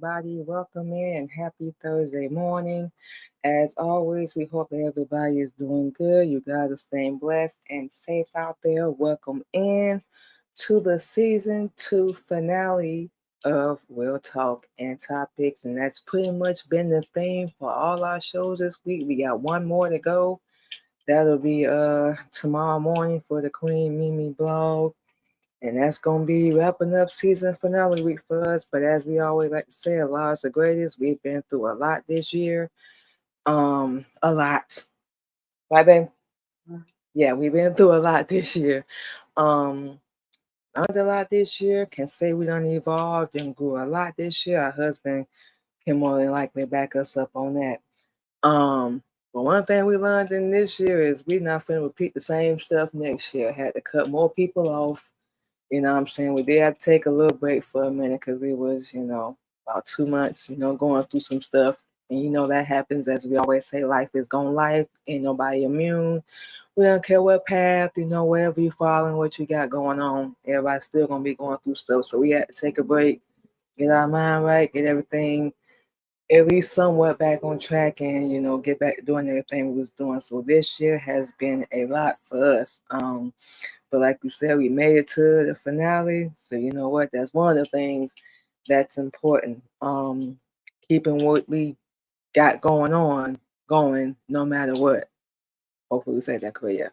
everybody. Welcome in and happy Thursday morning. As always, we hope that everybody is doing good. You guys are staying blessed and safe out there. Welcome in to the season 2 finale of Real Talk and Topics. And that's pretty much been the theme for all our shows this week. We got one more to go. That'll be tomorrow morning for the Queen Mimi blog. And that's gonna be wrapping up season finale week for us. But as we always like to say, a lot's the greatest. We've been through a lot this year. A lot. Right, babe? Yeah, we've been through a lot this year. Um, Learned a lot this year. Can say we done evolved and grew a lot this year. Our husband can more than likely back us up on that. Um, but one thing we learned in this year is we not finna repeat the same stuff next year. Had to cut more people off. You know what I'm saying? We did have to take a little break for a minute because we was, about 2 months, going through some stuff. And that happens as we always say, life is going life. Ain't nobody immune. We don't care what path, wherever you following, what you got going on. Everybody's still gonna be going through stuff. So we had to take a break, get our mind right, get everything at least somewhat back on track and get back to doing everything we was doing. So this year has been a lot for us. But like we said, we made it to the finale. So you know what? That's one of the things that's important. Keeping what we got going on going no matter what. Hopefully we said that correct. Yeah.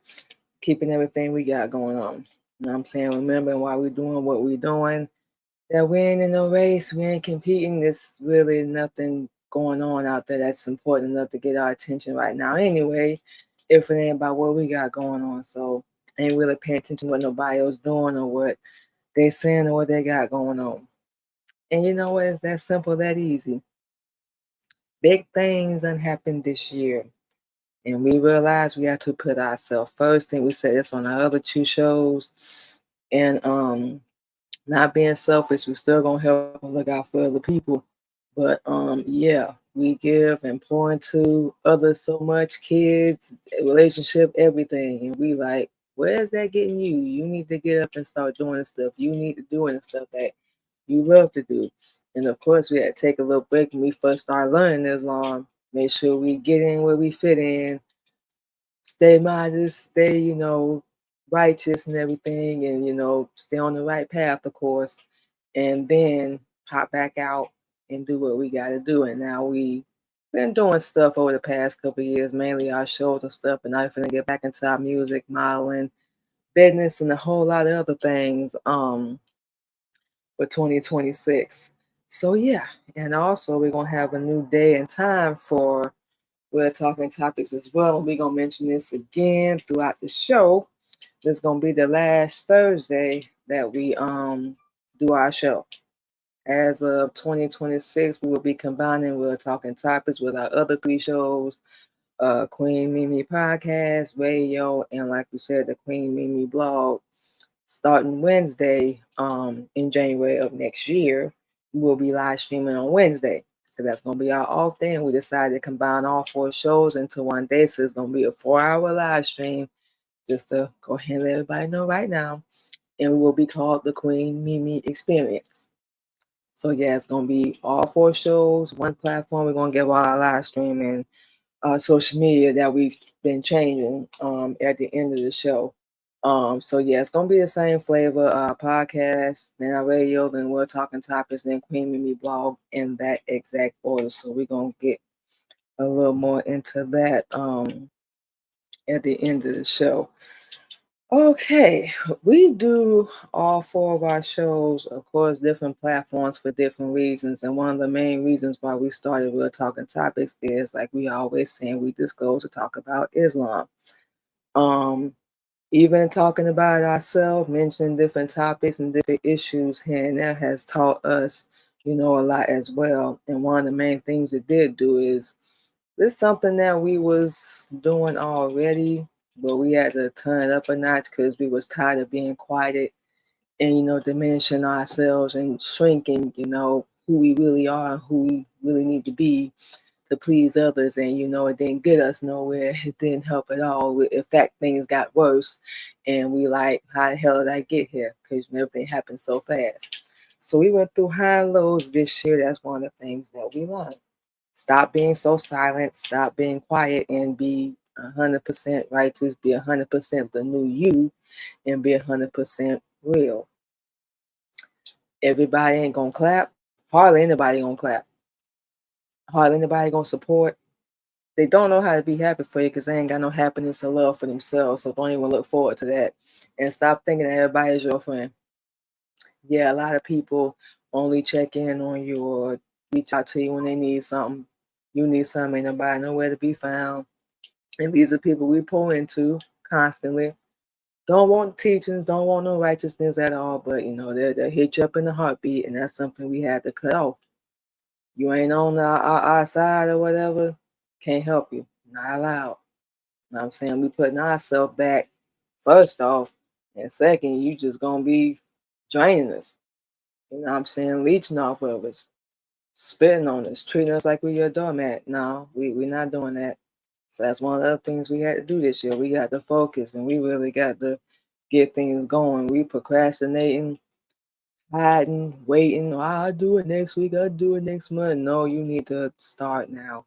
Keeping everything we got going on. You know what I'm saying? Remembering why we're doing what we're doing. That we ain't in no race, we ain't competing. There's really nothing going on out there that's important enough to get our attention right now. Anyway, if it ain't about what we got going on. So ain't really paying attention to what nobody else doing or what they saying or what they got going on. And you know what? It's that simple, that easy. Big things done happened this year. And we realized we have to put ourselves first. And we said this on our other 2 shows. And not being selfish, we still gonna help and look out for other people. But yeah, we give and pour into others so much, kids, relationship, everything. And we like, where's that getting you? You need to get up and start doing the stuff. You need to doing the stuff that you love to do. And of course we had to take a little break when we first started learning Islam. Make sure we get in where we fit in, stay modest, stay, righteous and everything, and stay on the right path, of course, and then pop back out and do what we got to do. And now we been doing stuff over the past couple of years, mainly our shows and stuff, and I'm finna get back into our music, modeling, business, and a whole lot of other things for 2026. So yeah, and also we're gonna have a new day and time for we're talking topics as well. And we're gonna mention this again throughout the show. This is gonna be the last Thursday that we do our show. As of 2026, we will be combining We're Talking Topics with our other 3 shows, Queen Mimi Podcast, Radio, and like we said, the Queen Mimi blog. Starting Wednesday in January of next year, we'll be live streaming on Wednesday. So that's going to be our off day. And we decided to combine all 4 shows into one day. So it's going to be a 4-hour live stream, just to go ahead and let everybody know right now. And we will be called the Queen Mimi Experience. So yeah, it's gonna be all 4 shows, one platform. We're gonna give all our live streaming, social media that we've been changing at the end of the show. So yeah, it's gonna be the same flavor. Podcast, then our radio, then we're talking topics, then Queen Mimi blog in that exact order. So we're gonna get a little more into that at the end of the show. Okay, we do all 4 of our shows, of course, different platforms for different reasons. And one of the main reasons why we started Real Talking Topics is, like we always saying, we just go to talk about Islam. Um, Even talking about ourselves, mentioning different topics and different issues here and there has taught us, a lot as well. And one of the main things it did do is this something that we was doing already, but we had to turn it up a notch because we was tired of being quiet and diminishing ourselves and shrinking, who we really are, who we really need to be to please others. And it didn't get us nowhere. It didn't help at all. In fact, things got worse, and we like, how the hell did I get here? Because everything happened so fast. So we went through high and lows this year. That's one of the things that we learned. Stop being so silent, stop being quiet, and be 100% righteous, be 100% the new you, and be 100% real. Everybody ain't gonna clap. Hardly anybody gonna clap. Hardly anybody gonna support. They don't know how to be happy for you because they ain't got no happiness or love for themselves. So don't even look forward to that. And stop thinking that everybody is your friend. Yeah, a lot of people only check in on you or reach out to you when they need something. You need something, ain't nobody nowhere to be found. And these are people we pour into constantly. Don't want teachings, don't want no righteousness at all, but they'll hit you up in the heartbeat, and that's something we had to cut off. You ain't on our side or whatever, can't help you. Not allowed. You know what I'm saying? We putting ourselves back first off, and second, you just gonna be draining us. You know what I'm saying? Leeching off of us, spitting on us, treating us like we're your doormat. No, we're not doing that. So that's one of the other things we had to do this year. We got to focus and we really got to get things going. We procrastinating, hiding, waiting. Oh, I'll do it next week. I'll do it next month. No, you need to start now.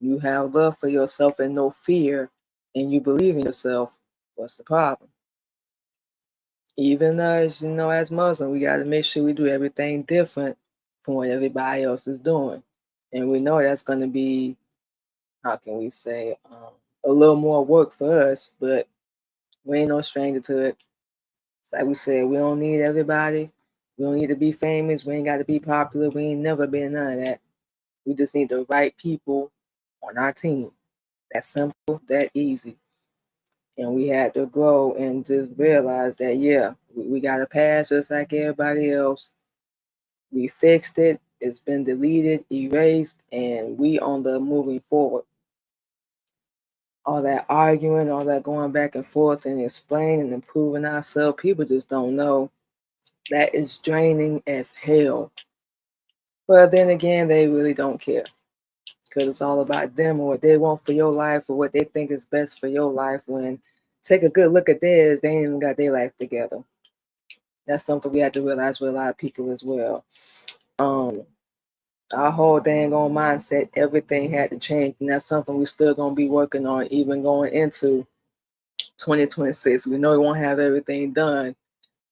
You have love for yourself and no fear, and you believe in yourself. What's the problem? Even as as Muslim, we got to make sure we do everything different from what everybody else is doing, and we know that's going to be, how can we say, a little more work for us, but we ain't no stranger to it. It's like we said, we don't need everybody. We don't need to be famous. We ain't got to be popular. We ain't never been none of that. We just need the right people on our team. That simple, that easy. And we had to grow and just realize that, yeah, we got to pass just like everybody else. We fixed it. It's been deleted, erased, and we on the moving forward. All that arguing, all that going back and forth and explaining and improving ourselves, people just don't know. That is draining as hell. But then again, they really don't care because it's all about them or what they want for your life or what they think is best for your life. When take a good look at theirs, they ain't even got their life together. That's something we have to realize with a lot of people as well. Um, our whole dang on mindset, everything had to change, and that's something we still gonna be working on, even going into 2026. We know we won't have everything done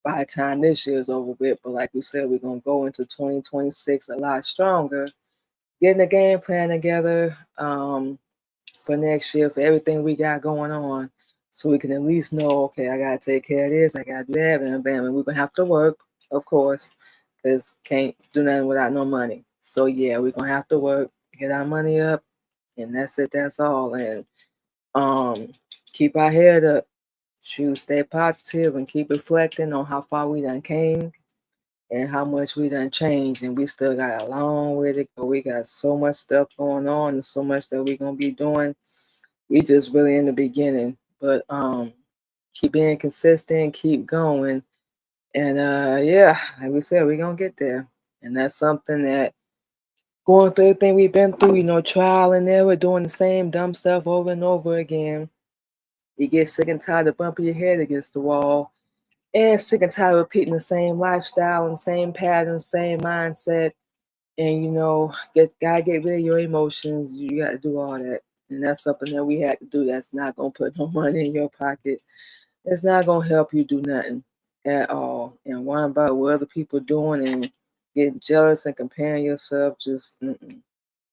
by the time this year is over with, but like we said, we're gonna go into 2026 a lot stronger, getting a game plan together for next year for everything we got going on, so we can at least know, okay, I gotta take care of this, I gotta do that, and bam, and we're gonna have to work, of course, because can't do nothing without no money. So yeah, we're gonna have to work, get our money up, and that's it. That's all. And um, keep our head up. Shoot, stay positive and keep reflecting on how far we done came and how much we done changed. And we still got a long way to go. We got so much stuff going on and so much that we're gonna be doing. We just really in the beginning. But keep being consistent, keep going. And yeah, like we said, we're gonna get there. And that's something that going through everything we've been through, trial and error, doing the same dumb stuff over and over again. You get sick and tired of bumping your head against the wall and sick and tired of repeating the same lifestyle and same patterns, same mindset. And gotta get rid of your emotions. You gotta do all that. And that's something that we had to do. That's not gonna put no money in your pocket. It's not gonna help you do nothing at all. And worrying about what other people doing and getting jealous and comparing yourself, just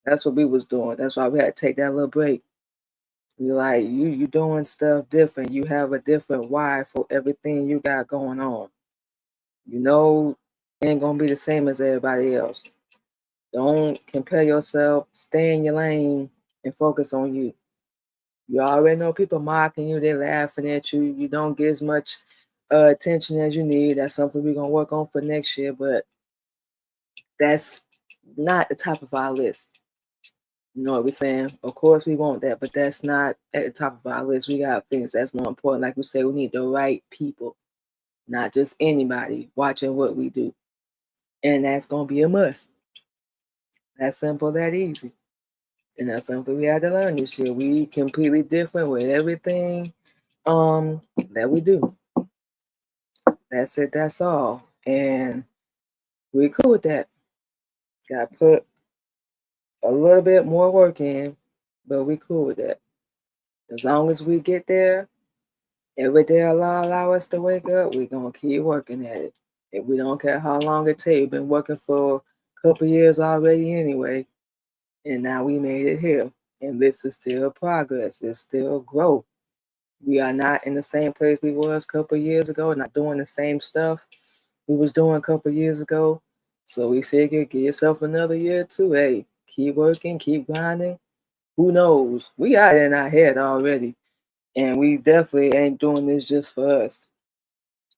that's what we was doing. That's why we had to take that little break. You like you doing stuff different. You have a different why for everything you got going on. It ain't gonna be the same as everybody else. Don't compare yourself. Stay in your lane and focus on you. You already know people mocking you. They're laughing at you. You don't get as much attention as you need. That's something we're gonna work on for next year. But that's not the top of our list. You know what we're saying? Of course, we want that, but that's not at the top of our list. We got things that's more important. Like we say, we need the right people, not just anybody watching what we do. And that's going to be a must. That simple, that easy. And that's something we had to learn this year. We completely different with everything that we do. That's it, that's all. And We cool with that. Got to put a little bit more work in, but we cool with that. As long as we get there, every day Allah allow us to wake up, we're gonna keep working at it. If we don't care how long it takes, we've been working for a couple years already anyway, and now we made it here. And this is still progress. It's still growth. We are not in the same place we was a couple years ago, not doing the same stuff we was doing a couple years ago. So we figured, give yourself another year too. Hey, keep working, keep grinding. Who knows? We got it in our head already, and we definitely ain't doing this just for us.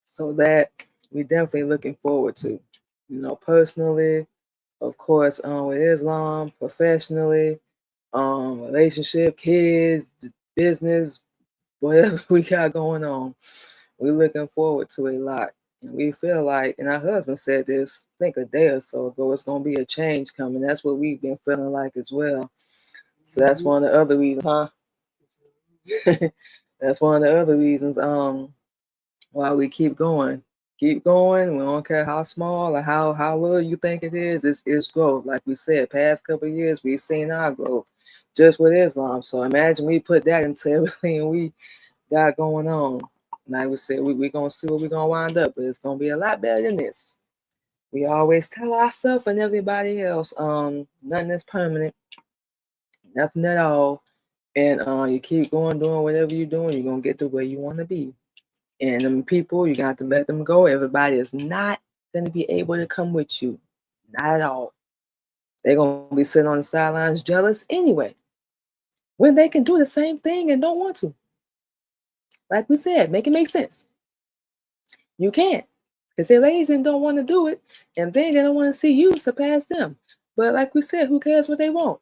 So that we definitely looking forward to. Personally, of course, with Islam, professionally, relationship, kids, business, whatever we got going on, we're looking forward to a lot. And we feel like, and our husband said this, I think a day or so ago, it's going to be a change coming. That's what we've been feeling like as well. So that's one of the other reasons, huh? That's one of the other reasons why we keep going. Keep going. We don't care how small or how little you think it is. It's growth. Like we said, past couple of years we've seen our growth just with Islam. So imagine we put that into everything we got going on. Like we said, we're gonna see where we're gonna wind up, but it's gonna be a lot better than this. We always tell ourselves and everybody else, nothing is permanent, nothing at all. And you keep going doing whatever you're doing, you're gonna get to where you wanna be. And them people, you got to let them go. Everybody is not gonna be able to come with you. Not at all. They're gonna be sitting on the sidelines jealous anyway. When they can do the same thing and don't want to. Like we said, make it make sense. You can't. Because they're lazy and don't want to do it. And then they don't want to see you surpass them. But like we said, who cares what they want?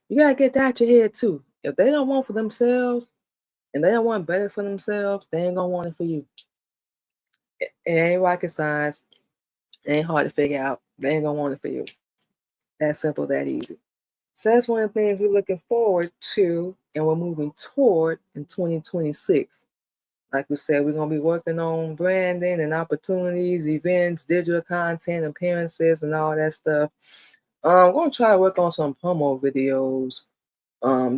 You got to get that out your head too. If they don't want for themselves and they don't want better for themselves, they ain't going to want it for you. It ain't rocket science. It ain't hard to figure out. They ain't going to want it for you. That simple, that easy. So that's one of the things we're looking forward to and we're moving toward in 2026. Like we said, we're going to be working on branding and opportunities, events, digital content, appearances, and all that stuff. We're going to try to work on some promo videos,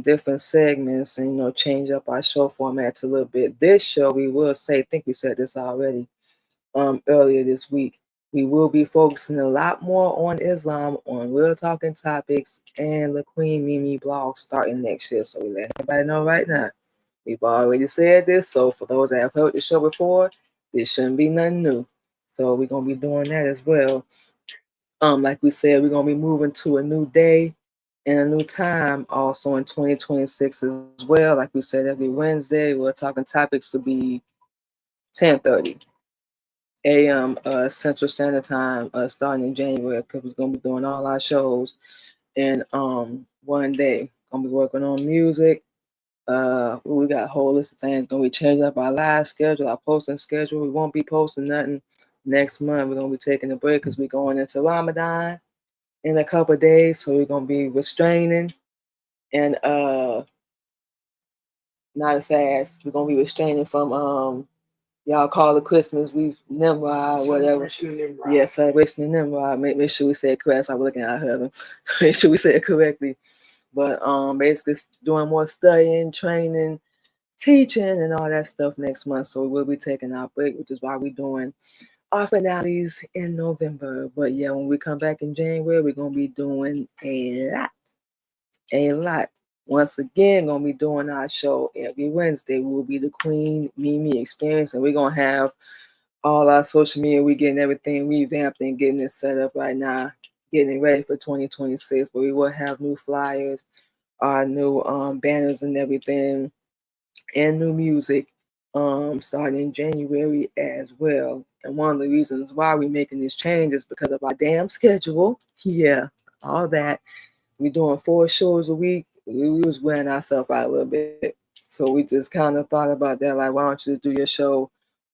different segments, and, change up our show formats a little bit. This show, we will say, I think we said this already earlier this week, we will be focusing a lot more on Islam, on real talking topics, and the Queen Mimi blog starting next year. So we let everybody know right now. We've already said this, so for those that have heard the show before, this shouldn't be nothing new. So we're gonna be doing that as well. Like we said, we're gonna be moving to a new day and a new time also in 2026 as well. Like we said, every Wednesday, we're talking topics to be 10:30 a.m. Central Standard Time, starting in January, because we're gonna be doing all our shows in one day. Gonna be working on music. We got a whole list of things. Gonna be changing up our live schedule, our posting schedule. We won't be posting nothing next month. We're gonna be taking a break because we're going into Ramadan in a couple of days. So we're gonna be restraining and not a fast. We're gonna be restraining from y'all call it Christmas. We Nimrod, whatever. Yeah, celebration of Nimrod. Make sure we say it correct. So I'm looking at her. Make sure we say it correctly. But basically doing more studying, training, teaching, and all that stuff next month. So we will be taking our break, which is why we're doing our finales in November. But yeah, when we come back in January, we're gonna be doing a lot. A lot. Once again, gonna be doing our show every Wednesday. We will be the Queen Mimi Experience, and we're gonna have all our social media. We getting everything revamped and getting it set up right now, getting it ready for 2026. But we will have new flyers, our new banners and everything, and new music starting in January as well. And one of the reasons why we're making this change is because of our damn schedule. Yeah, all that. We're doing 4 shows a week. We was wearing ourselves out a little bit. So we just kind of thought about that, like, why don't you just do your show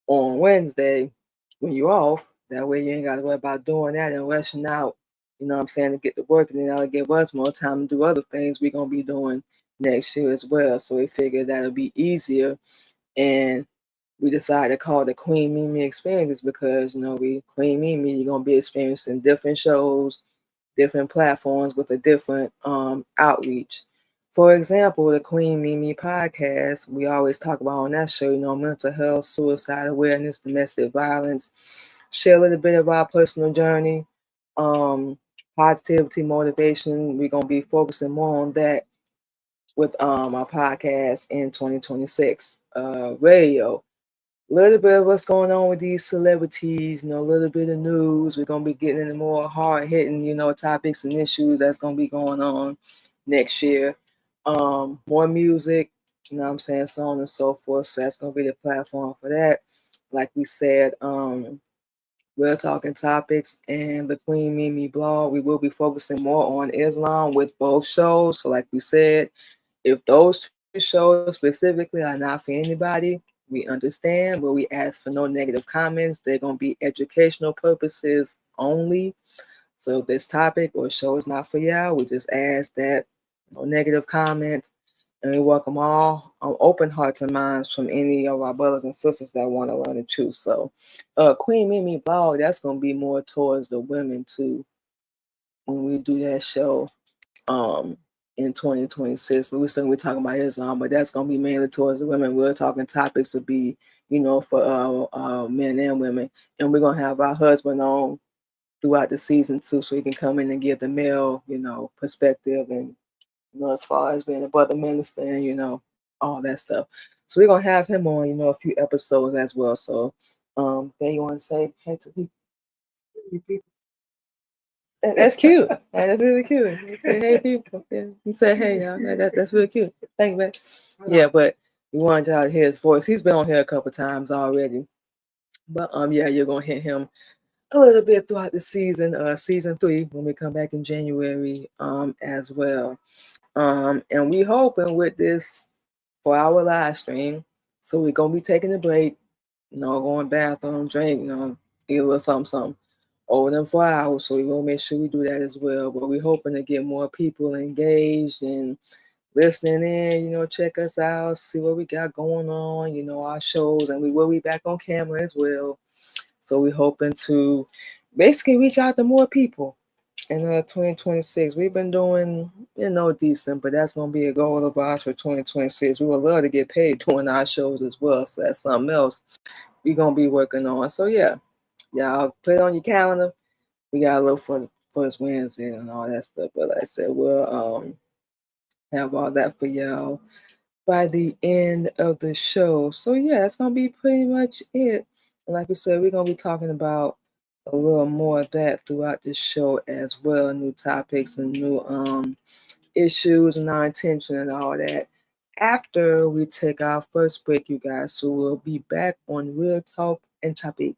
on Wednesday when you're off? That way you ain't got to worry about doing that and rushing out, you know what I'm saying, to get to work. And then that'll give us more time to do other things we're going to be doing next year as well. So we figured that would be easier. And we decided to call it the Queen Mimi Experience because, we Queen Mimi, you're gonna be experiencing different shows, different platforms with a different outreach. For example, the Queen Mimi podcast, we always talk about on that show, mental health, suicide awareness, domestic violence, share a little bit of our personal journey, positivity, motivation. We're gonna be focusing more on that with our podcast in 2026. Radio, a little bit of what's going on with these celebrities, a little bit of news. We're gonna be getting into more hard hitting, topics and issues that's gonna be going on next year. More music, what I'm saying, so on and so forth. So that's gonna be the platform for that. Like we said, we're talking topics and the Queen Mimi blog. We will be focusing more on Islam with both shows. So like we said, if those two shows specifically are not for anybody, we understand, but we ask for no negative comments. They're going to be educational purposes only. So if this topic or show is not for y'all, we just ask that no negative comments. And we welcome all open hearts and minds from any of our brothers and sisters that want to learn the truth. So Queen Mimi blog, that's going to be more towards the women too when we do that show. In 2026, but we're talking about Islam, but that's going to be mainly towards the women. We're talking topics to be, for men and women, and we're going to have our husband on throughout the season too, so he can come in and give the male, perspective, and as far as being a brother minister and all that stuff. So we're gonna have him on, a few episodes as well. So, Ben, you want to say hey to people? That's cute. That's really cute. You say hey people. Yeah. You say hey y'all. That's really cute. Thank you, man. Yeah, but we wanted y'all to hear his voice. He's been on here a couple times already. But yeah, you're gonna hear him a little bit throughout the season 3 when we come back in January as well. And we hoping with this for our live stream. So we're gonna be taking a break, going bathroom, drink, eat a little something over them 4 hours. So we're gonna make sure we do that as well. But we're hoping to get more people engaged and listening in, check us out, see what we got going on, our shows, and we will be back on camera as well. So we're hoping to basically reach out to more people in 2026. We've been doing, decent, but that's going to be a goal of ours for 2026. We would love to get paid doing our shows as well. So that's something else we're going to be working on. So yeah, y'all put it on your calendar. We got to look for first Wednesday and all that stuff. But like I said, we'll have all that for y'all by the end of the show. So yeah, that's going to be pretty much it. And like we said, we're going to be talking about a little more of that throughout the show as well. New topics and new issues and our intention and all that. After we take our first break, you guys, so we'll be back on Real Talk and Topics.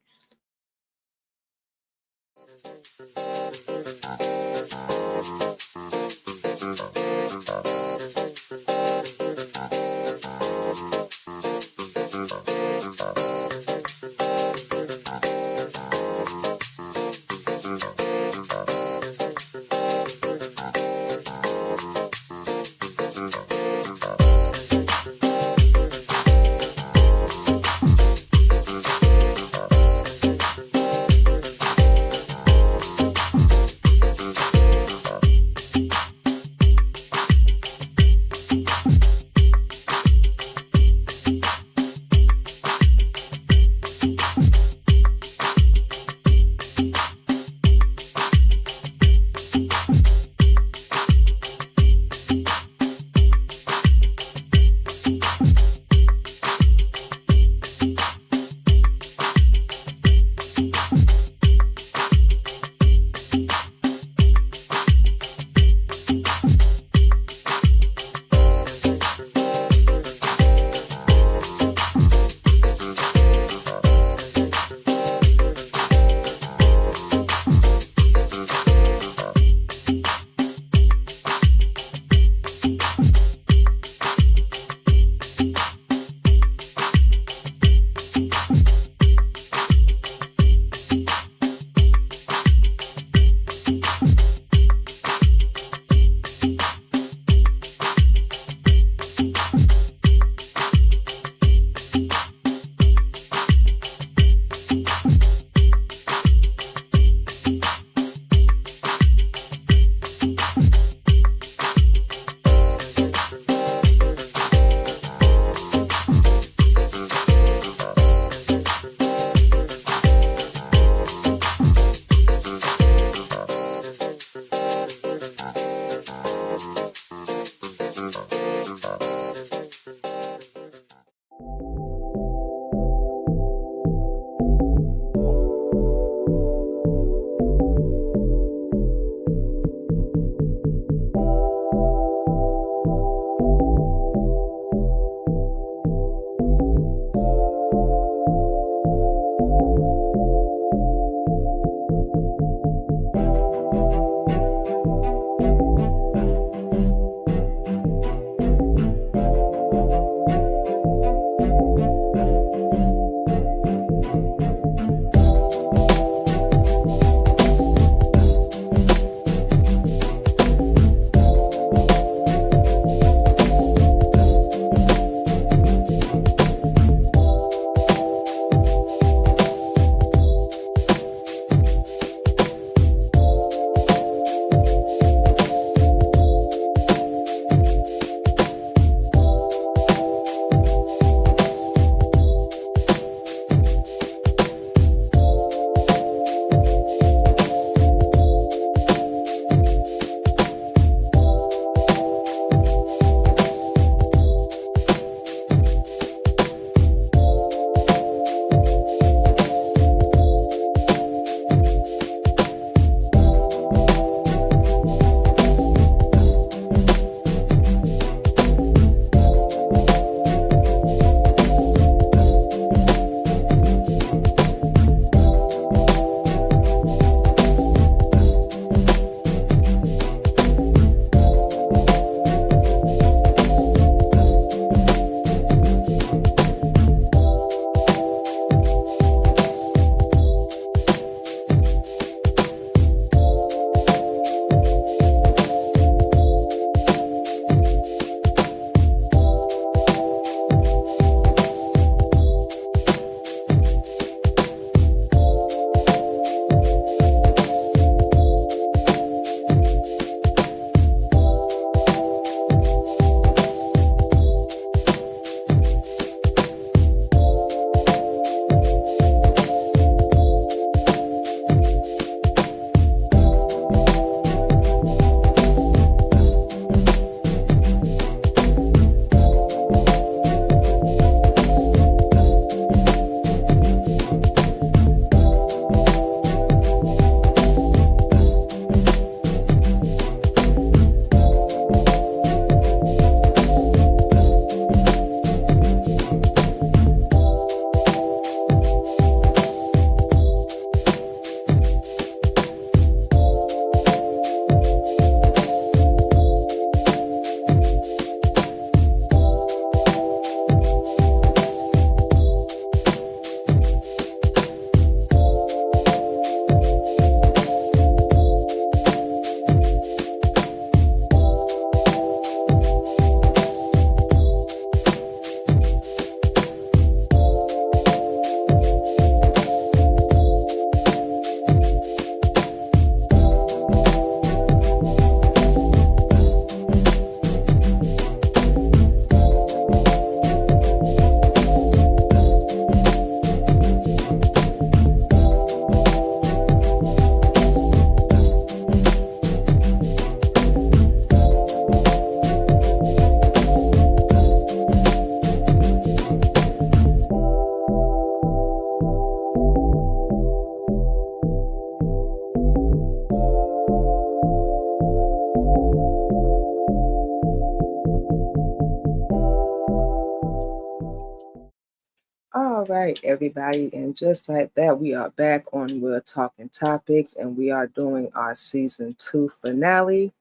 All right, everybody, and just like that, we are back on We're Talking Topics, and we are doing our season 2 finale.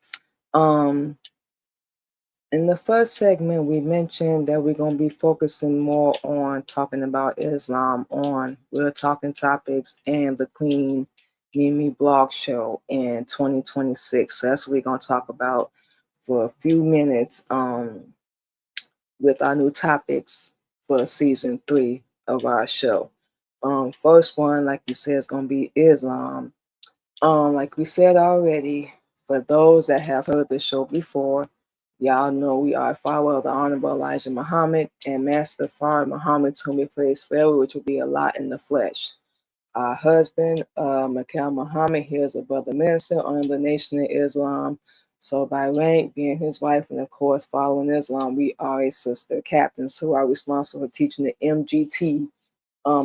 Um, in the first segment, we mentioned that we're going to be focusing more on talking about Islam on We're Talking Topics and the Queen Mimi blog show in 2026. So that's what we're going to talk about for a few minutes. With our new topics for season 3 of our show. First one, like you said, is going to be Islam. Like we said already, for those that have heard the show before, y'all know we are a follower of the Honorable Elijah Muhammad and Master Fard Muhammad, whom we praise forever, which will be a lot in the flesh. Our husband, Mikhail Muhammad, he is a brother minister under the Nation of Islam. So by rank, being his wife, and of course following Islam, we are a sister captains who are responsible for teaching the MGT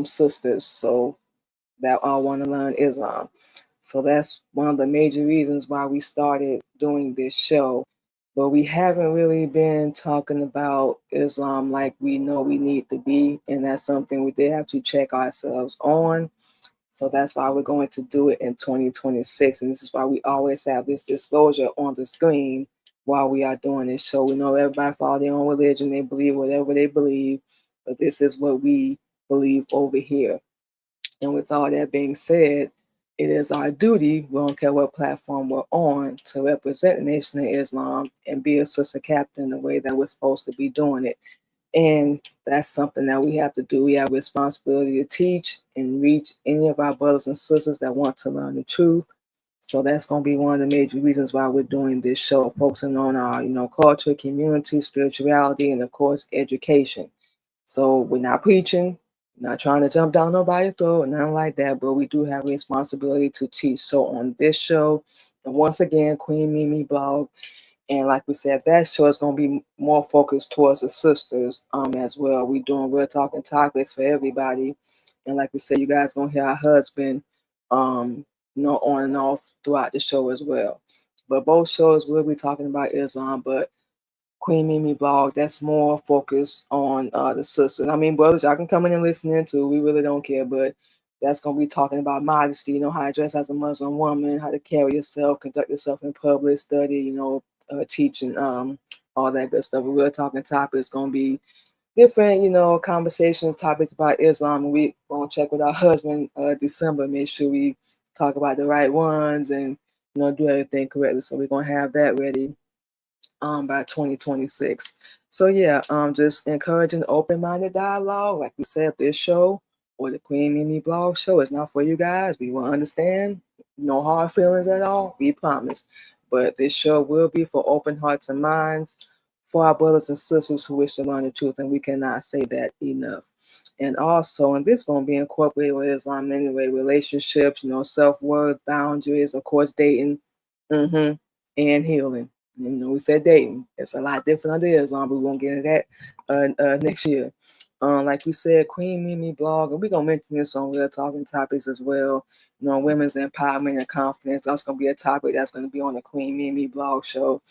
sisters. So that all want to learn Islam. So that's one of the major reasons why we started doing this show. But we haven't really been talking about Islam like we know we need to be. And that's something we did have to check ourselves on. So that's why we're going to do it in 2026. And this is why we always have this disclosure on the screen while we are doing this show. We know everybody follow their own religion, they believe whatever they believe, but this is what we believe over here. And with all that being said, it is our duty, we don't care what platform we're on, to represent the Nation of Islam and be a sister captain the way that we're supposed to be doing it. And that's something that we have to do. We have a responsibility to teach and reach any of our brothers and sisters that want to learn the truth. So that's going to be one of the major reasons why we're doing this show, focusing on our, culture, community, spirituality, and of course, education. So we're not preaching, not trying to jump down nobody's throat, nothing like that, but we do have a responsibility to teach. So on this show, and once again, Queen Mimi blog, and like we said, that show is going to be more focused towards the sisters as well. We're talking topics for everybody. And like we said, you guys going to hear our husband, on and off throughout the show as well. But both shows will be talking about Islam, but Queen Mimi blog, that's more focused on the sisters. I mean, brothers, y'all can come in and listen in too. We really don't care, but that's going to be talking about modesty, how to dress as a Muslim woman, how to carry yourself, conduct yourself in public, study, teaching, all that good stuff. We're talking topics going to be different, conversations, topics about Islam. And we going to check with our husband December, make sure we talk about the right ones and, do everything correctly. So we're going to have that ready by 2026. So yeah, just encouraging open-minded dialogue. Like we said, this show or the Queen Mimi blog show is not for you guys. We will understand. No hard feelings at all. We promise. But this show will be for open hearts and minds for our brothers and sisters who wish to learn the truth, and we cannot say that enough. And also, and this going to be incorporated with Islam anyway, relationships, self-worth, boundaries, of course, dating, and healing. We said dating. It's a lot different under Islam. We won't get into that next year. Like we said, Queen Mimi blog, and we're going to mention this on Real Talking Topics as well. Women's empowerment and confidence. That's going to be a topic that's going to be on the Queen Mimi blog show.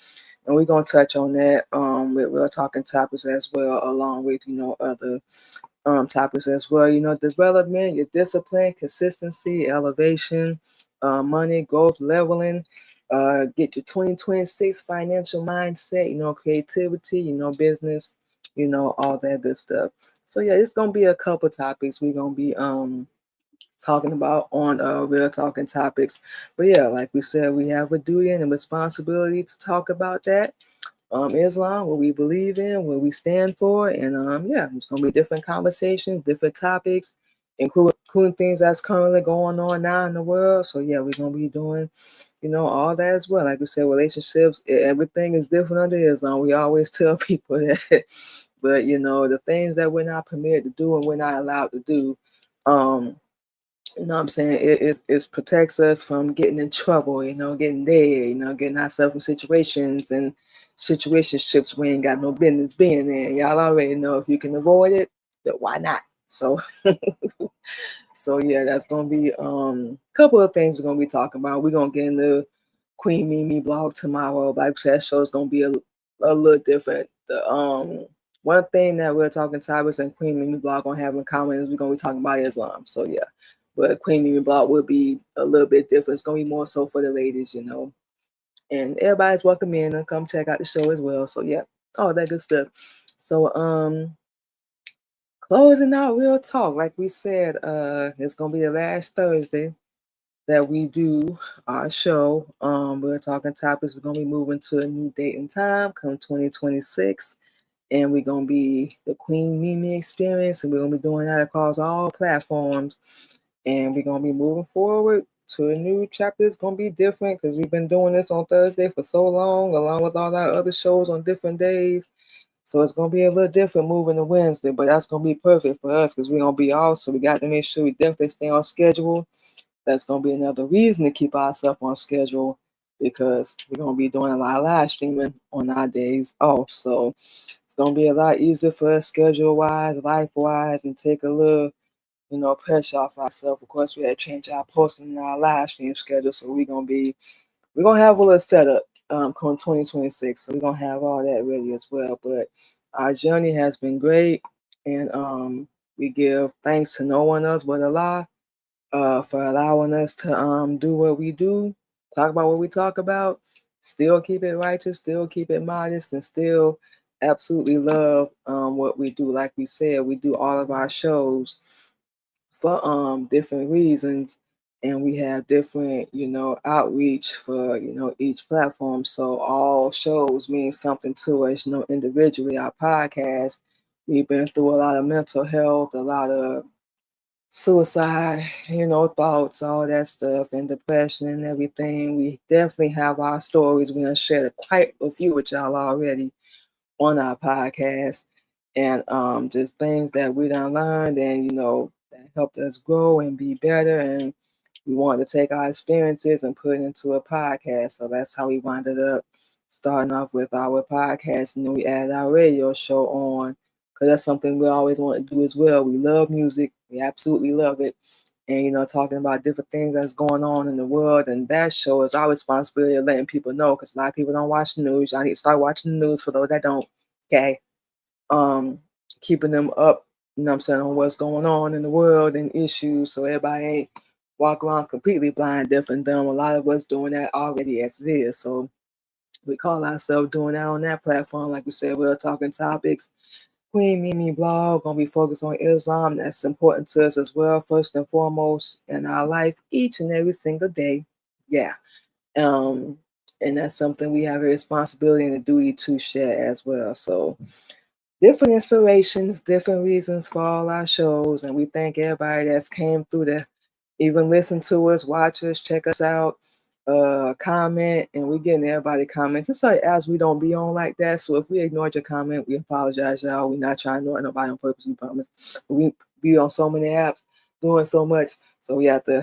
And we're going to touch on that with Real Talking Topics as well, along with, other topics as well. Development, your discipline, consistency, elevation, money, growth, leveling, get your 2026 financial mindset, creativity, business, all that good stuff. So yeah, it's gonna be a couple topics we're gonna be talking about on Real Talking Topics. But yeah, like we said, we have a duty and a responsibility to talk about that. Islam, what we believe in, what we stand for, and yeah, it's gonna be different conversations, different topics, including things that's currently going on now in the world. So yeah, we're gonna be doing, all that as well. Like we said, relationships, everything is different under Islam. We always tell people that, but the things that we're not permitted to do and we're not allowed to do, what I'm saying? It protects us from getting in trouble, getting dead, getting ourselves in situations and situationships we ain't got no business being in. Y'all already know if you can avoid it, then why not? So so yeah, that's gonna be a couple of things we're gonna be talking about. We're gonna get into Queen Mimi blog tomorrow. Like I said, that show is gonna be a little different. The one thing that we're talking Tyrus and Queen Mimi blog gonna have in common is we're gonna be talking about Islam. So yeah. But Queen Mimi blog will be a little bit different. It's gonna be more so for the ladies, you know. And everybody's welcome in and come check out the show as well. So yeah, all that good stuff. So closing out real talk, like we said, it's gonna be the last Thursday that we do our show. We're talking topics. We're gonna be moving to a new date and time come 2026. And we're gonna be the Queen Mimi experience, and we're gonna be doing that across all platforms. And we're gonna be moving forward to a new chapter. It's gonna be different because we've been doing this on Thursday for so long, along with all our other shows on different days. So it's gonna be a little different moving to Wednesday, but that's gonna be perfect for us because we're gonna be off. So we got to make sure we definitely stay on schedule. That's gonna be another reason to keep ourselves on schedule because we're gonna be doing a lot of live streaming on our days off. So it's gonna be a lot easier for us schedule wise, life wise, and take a little, pressure off ourselves. Of course, we had to change our posting and our live stream schedule, so we're gonna have a little setup come 2026. So we're gonna have all that ready as well. But our journey has been great, and we give thanks to no one else but Allah for allowing us to do what we do, talk about what we talk about, still keep it righteous, still keep it modest, and still absolutely love what we do. Like we said, we do all of our shows for different reasons, and we have different outreach for each platform. So all shows mean something to us, individually. Our podcast, we've been through a lot of mental health, a lot of suicide, thoughts, all that stuff, and depression and everything. We definitely have our stories. We done shared quite a few with y'all already on our podcast, and just things that we done learned, and that helped us grow and be better. And we wanted to take our experiences and put it into a podcast. So that's how we winded up starting off with our podcast, and then we added our radio show on because that's something we always want to do as well. We love music, we absolutely love it, and talking about different things that's going on in the world. And that show is our responsibility of letting people know, because a lot of people don't watch the news. Y'all need to start watching the news for those that don't. Okay, um, keeping them up, I'm saying, on what's going on in the world and issues, so everybody ain't walk around completely blind, deaf, and dumb. A lot of us doing that already as it is. So we call ourselves doing that on that platform. Like we said, we're talking topics. Queen Mimi blog gonna be focused on Islam. That's important to us as well, first and foremost in our life, each and every single day. Yeah. Um, and that's something we have a responsibility and a duty to share as well. So different inspirations, different reasons for all our shows, and we thank everybody that's came through to even listen to us, watch us, check us out, comment, and we getting everybody comments. It's like as we don't be on like that, so if we ignored your comment, we apologize, y'all. We're not trying to ignore nobody on purpose, we promise. We be on so many apps, doing so much, so we have to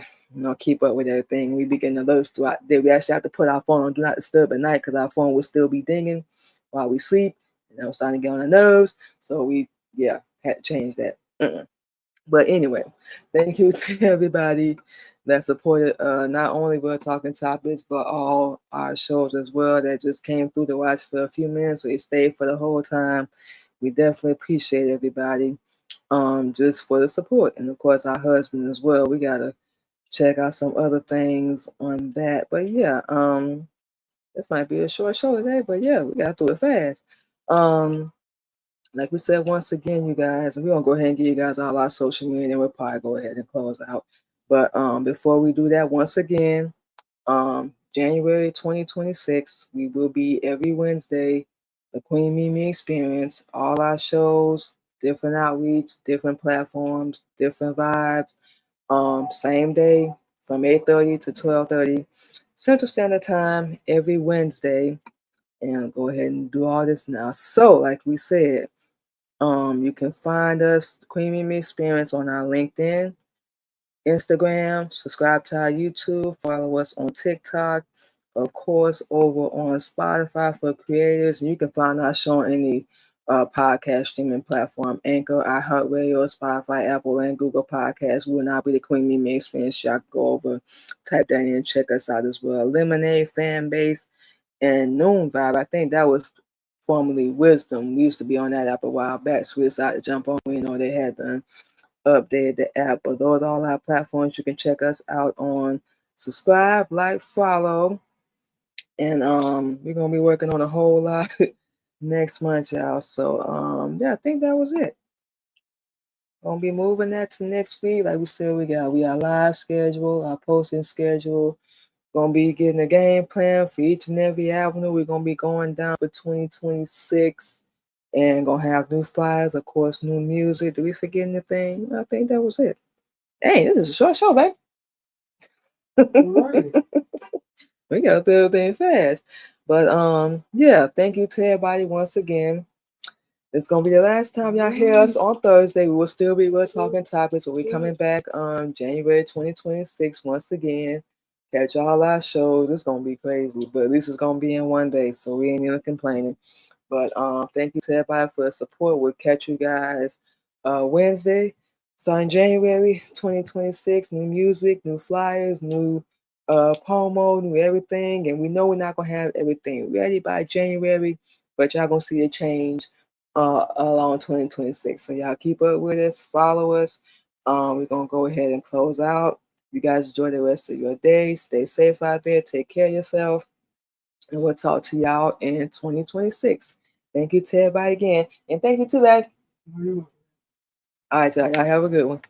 keep up with everything. We be getting alerts throughout the day. We actually have to put our phone on do not disturb at night because our phone will still be dinging while we sleep. And that was starting to get on our nerves. So we, had to change that. But anyway, thank you to everybody that supported not only We're Talking Topics, but all our shows as well that just came through to watch for a few minutes. So they stayed for the whole time. We definitely appreciate everybody just for the support. And of course, our husband as well. We got to check out some other things on that. But yeah, this might be a short show today, but yeah, we got to do it fast. Like we said, once again, you guys, and we're gonna go ahead and give you guys all our social media, and we'll probably go ahead and close out. But before we do that, once again, January 2026, we will be every Wednesday, the Queen Mimi Experience, all our shows, different outreach, different platforms, different vibes. Same day from 8:30 to 12:30 Central Standard Time every Wednesday. And go ahead and do all this now. So, like we said, you can find us, Queen Mimi Experience, on our LinkedIn, Instagram, subscribe to our YouTube, follow us on TikTok, of course, over on Spotify for creators. And you can find our show on any podcast streaming platform: Anchor, iHeartRadio, Spotify, Apple, and Google Podcasts. We will not be the Queen Mimi Experience. Y'all can go over, type that in, and check us out as well. Lemonade, Fan Base, and Noon Vibe. I think that was formerly Wisdom. We used to be on that app a while back, so we decided to jump on. We know they had done updated the app, but those are all our platforms you can check us out on. Subscribe, like, follow, and we're gonna be working on a whole lot next month, y'all. So yeah, I think that was it. Gonna be moving that to next week. Like we said, we got live schedule, our posting schedule. Gonna be getting a game plan for each and every avenue. We're gonna be going down for 2026 and gonna have new flyers, of course, new music. Did we forget anything? I think that was it. Dang, this is a short show, babe. Right. We got through everything fast. But yeah, thank you to everybody once again. It's gonna be the last time y'all hear us on Thursday. We will still be Real Talking Topics. We'll be coming back on January 2026 once again. Catch all our shows. It's gonna be crazy, but at least it's gonna be in one day, so we ain't even complaining. But thank you to everybody for the support. We'll catch you guys Wednesday, starting January 2026. New music, new flyers, new promo, new everything. And we know we're not gonna have everything ready by January, but y'all gonna see a change along 2026. So y'all keep up with us, follow us. We're gonna go ahead and close out. You guys enjoy the rest of your day. Stay safe out there. Take care of yourself. And we'll talk to y'all in 2026. Thank you to everybody again. And thank you to that. All right, y'all. Y'all have a good one.